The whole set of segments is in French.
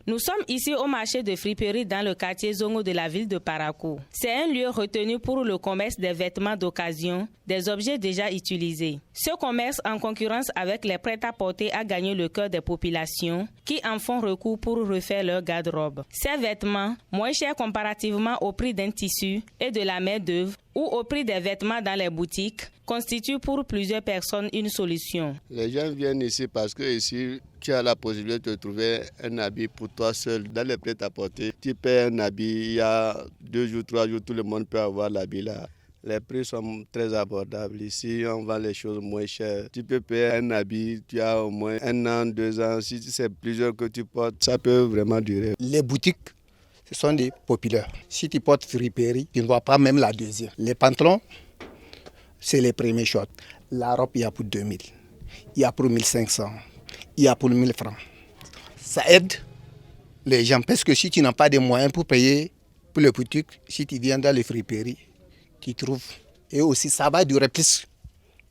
Nous sommes ici au marché de friperie dans le quartier Zongo de la ville de Parakou. C'est un lieu retenu pour le commerce des vêtements d'occasion, des objets déjà utilisés. Ce commerce, en concurrence avec les prêt-à-porter, a gagné le cœur des populations qui en font recours pour refaire leur garde-robe. Ces vêtements, moins chers comparativement au prix d'un tissu et de la main-d'œuvre ou au prix des vêtements dans les boutiques, constituent pour plusieurs personnes une solution. Les gens viennent ici parce que ici, tu as la possibilité de trouver un habit pour toi seul dans les prêt-à-porter. Tu paies un habit, il y a 2 jours, 3 jours, tout le monde peut avoir l'habit là. Les prix sont très abordables. Ici, on vend les choses moins chères. Tu peux payer un habit, tu as au moins 1 an, 2 ans. Si c'est plusieurs que tu portes, ça peut vraiment durer. Les boutiques, ce sont des populaires. Si tu portes friperie, tu ne vois pas même la deuxième. Les pantalons, c'est les premiers shorts. La robe, il y a pour 2000. Il y a pour 1500. Il y a pour 1000 francs. Ça aide les gens. Parce que si tu n'as pas de moyens pour payer pour les boutiques, si tu viens dans les friperies, tu trouves. Et aussi, ça va durer plus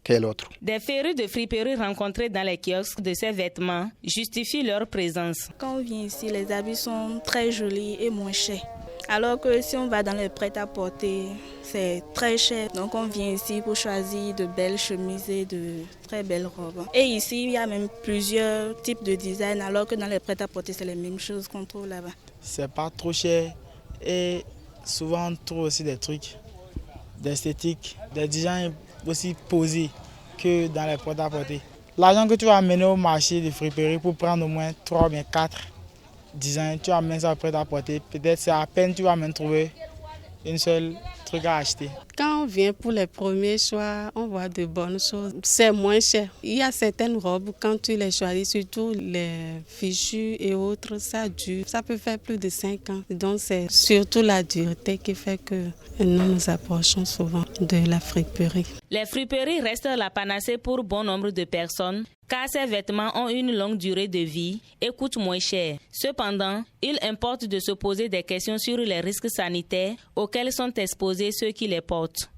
que l'autre. Des férus de friperie rencontrés dans les kiosques de ces vêtements justifient leur présence. Quand on vient ici, les habits sont très jolis et moins chers. Alors que si on va dans le prêt-à-porter, c'est très cher. Donc on vient ici pour choisir de belles chemises et de très belles robes. Et ici, il y a même plusieurs types de design, alors que dans les prêt-à-porter, c'est les mêmes choses qu'on trouve là-bas. C'est pas trop cher et souvent on trouve aussi des trucs d'esthétique, des designs aussi posés que dans les prêt-à-porter. L'argent que tu vas amener au marché de friperie pour prendre au moins 3 ou 4 designs, tu amènes ça au prêt-à-porter. Peut-être c'est à peine tu vas même trouver une seule truc à acheter. Quand on vient pour les premiers choix, on voit de bonnes choses. C'est moins cher. Il y a certaines robes, quand tu les choisis, surtout les fichus et autres, ça dure. Ça peut faire plus de 5 ans. Donc c'est surtout la dureté qui fait que nous nous approchons souvent de la friperie. Les friperies restent la panacée pour bon nombre de personnes, car ces vêtements ont une longue durée de vie et coûtent moins cher. Cependant, il importe de se poser des questions sur les risques sanitaires auxquels sont exposés ceux qui les portent.